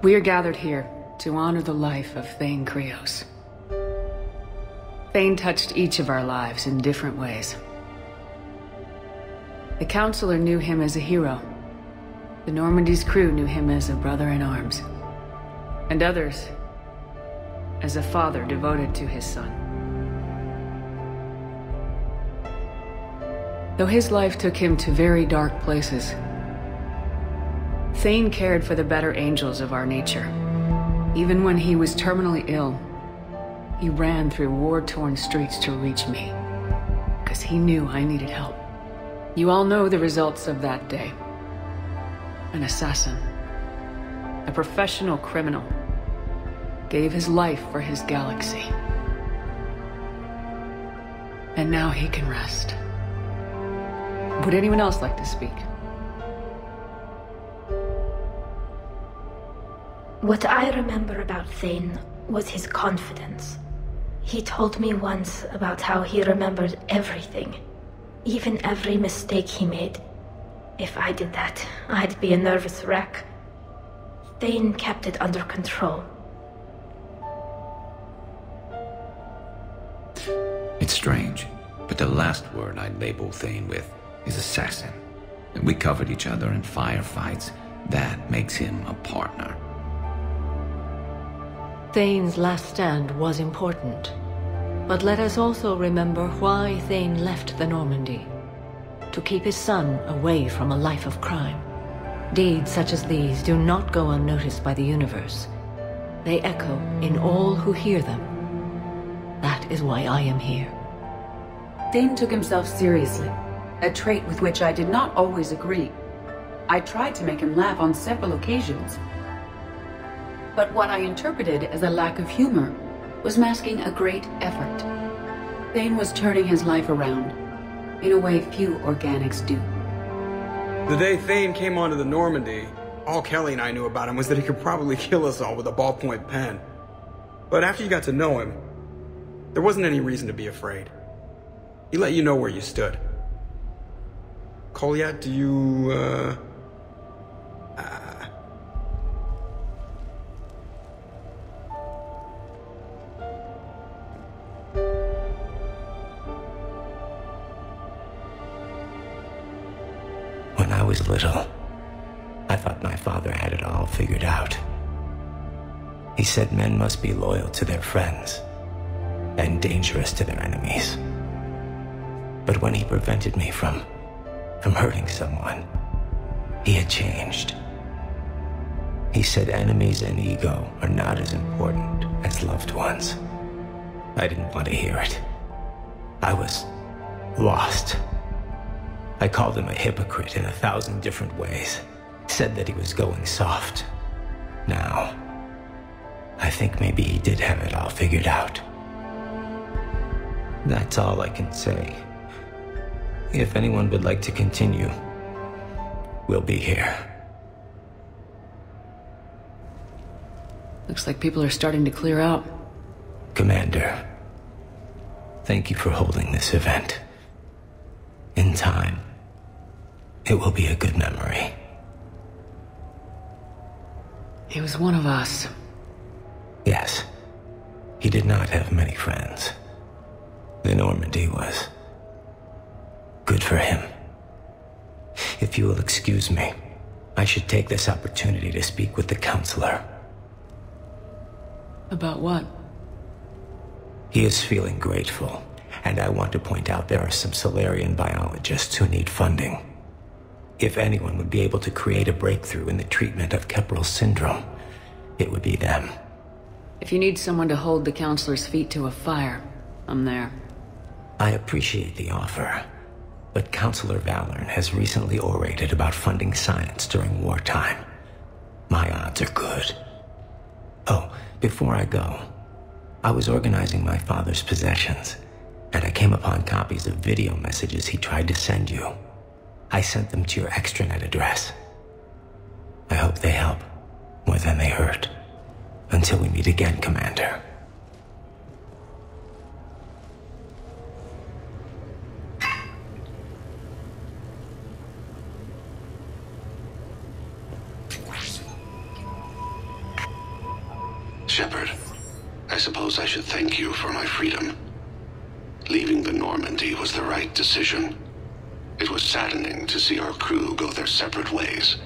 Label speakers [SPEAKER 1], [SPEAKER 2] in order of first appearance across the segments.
[SPEAKER 1] We are gathered here to honor the life of Thane Krios. Thane touched each of our lives in different ways. The Councilor knew him as a hero. The Normandy's crew knew him as a brother in arms. And others as a father devoted to his son. Though his life took him to very dark places, Thane cared for the better angels of our nature. Even when he was terminally ill, he ran through war-torn streets to reach me, because he knew I needed help. You all know the results of that day. An assassin, a professional criminal, gave his life for his galaxy. And now he can rest. Would anyone else like to speak?
[SPEAKER 2] What I remember about Thane was his confidence. He told me once about how he remembered everything, even every mistake he made. If I did that, I'd be a nervous wreck. Thane kept it under control.
[SPEAKER 3] It's strange, but the last word I'd label Thane with is assassin. We covered each other in firefights. That makes him a partner.
[SPEAKER 4] Thane's last stand was important, but let us also remember why Thane left the Normandy. To keep his son away from a life of crime. Deeds such as these do not go unnoticed by the universe. They echo in all who hear them. That is why I am here.
[SPEAKER 5] Thane took himself seriously, a trait with which I did not always agree. I tried to make him laugh on several occasions. But what I interpreted as a lack of humor was masking a great effort. Thane was turning his life around, in a way few organics do.
[SPEAKER 6] The day Thane came onto the Normandy, all Kelly and I knew about him was that he could probably kill us all with a ballpoint pen. But after you got to know him, there wasn't any reason to be afraid. He let you know where you stood. Kolyat, do you,
[SPEAKER 7] When I was little, I thought my father had it all figured out. He said men must be loyal to their friends and dangerous to their enemies. But when he prevented me from hurting someone, he had changed. He said enemies and ego are not as important as loved ones. I didn't want to hear it. I was lost. I called him a hypocrite in 1,000 different ways. Said that he was going soft. Now, I think maybe he did have it all figured out. That's all I can say. If anyone would like to continue, we'll be here.
[SPEAKER 1] Looks like people are starting to clear out.
[SPEAKER 7] Commander, thank you for holding this event. In time, it will be a good memory.
[SPEAKER 1] He was one of us.
[SPEAKER 7] Yes. He did not have many friends. The Normandy was good for him. If you will excuse me, I should take this opportunity to speak with the Councilor.
[SPEAKER 1] About what?
[SPEAKER 7] He is feeling grateful, and I want to point out there are some Solarian biologists who need funding. If anyone would be able to create a breakthrough in the treatment of Keppel's syndrome, it would be them.
[SPEAKER 1] If you need someone to hold the Councilor's feet to a fire, I'm there.
[SPEAKER 7] I appreciate the offer, but Councilor Valorn has recently orated about funding science during wartime. My odds are good. Oh, before I go, I was organizing my father's possessions, and I came upon copies of video messages he tried to send you. I sent them to your extranet address. I hope they help more than they hurt. Until we meet again, Commander.
[SPEAKER 8] Shepard, I suppose I should thank you for my freedom. Leaving the Normandy was the right decision. It was saddening to see our crew go their separate ways,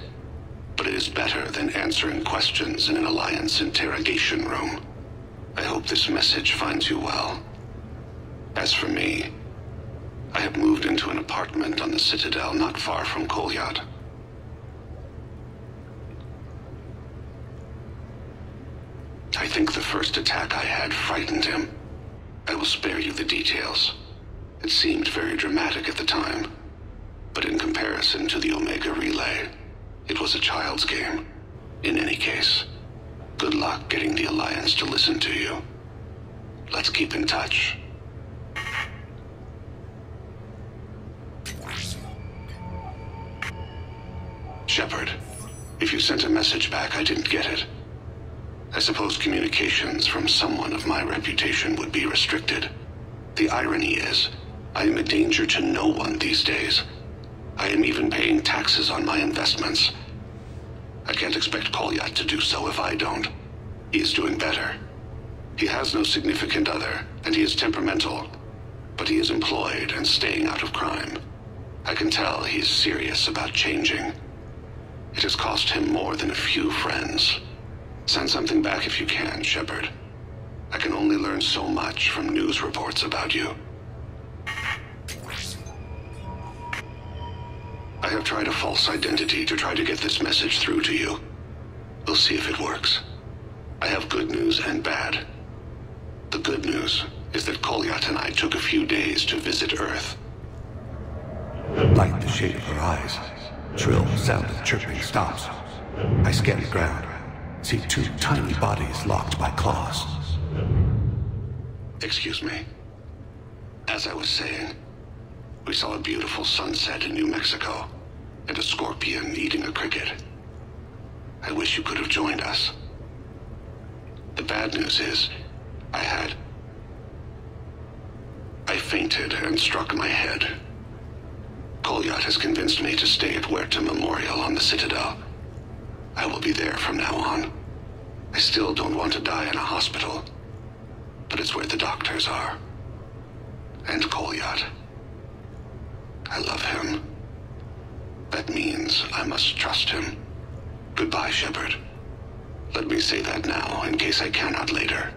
[SPEAKER 8] but it is better than answering questions in an Alliance interrogation room. I hope this message finds you well. As for me, I have moved into an apartment on the Citadel not far from Kolyat. I think the first attack I had frightened him. I will spare you the details. It seemed very dramatic at the time, but in comparison to the Omega Relay, it was a child's game. In any case, good luck getting the Alliance to listen to you. Let's keep in touch. Shepard, if you sent a message back, I didn't get it. I suppose communications from someone of my reputation would be restricted. The irony is, I am a danger to no one these days. I am even paying taxes on my investments. I can't expect Kolyat to do so if I don't. He is doing better. He has no significant other, and he is temperamental, but he is employed and staying out of crime. I can tell he is serious about changing. It has cost him more than a few friends. Send something back if you can, Shepard. I can only learn so much from news reports about you. I have tried a false identity to try to get this message through to you. We'll see if it works. I have good news and bad. The good news is that Kolyat and I took a few days to visit Earth.
[SPEAKER 9] Like the shade of her eyes, shrill sound of chirping stops. I scan the ground. See two tiny bodies locked by claws.
[SPEAKER 8] Excuse me. As I was saying, we saw a beautiful sunset in New Mexico, and a scorpion eating a cricket. I wish you could have joined us. The bad news is, I fainted and struck my head. Kolyat has convinced me to stay at Huerta Memorial on the Citadel. I will be there from now on. I still don't want to die in a hospital, but it's where the doctors are. And Kolyat. I love him. That means I must trust him. Goodbye, Shepard. Let me say that now, in case I cannot later.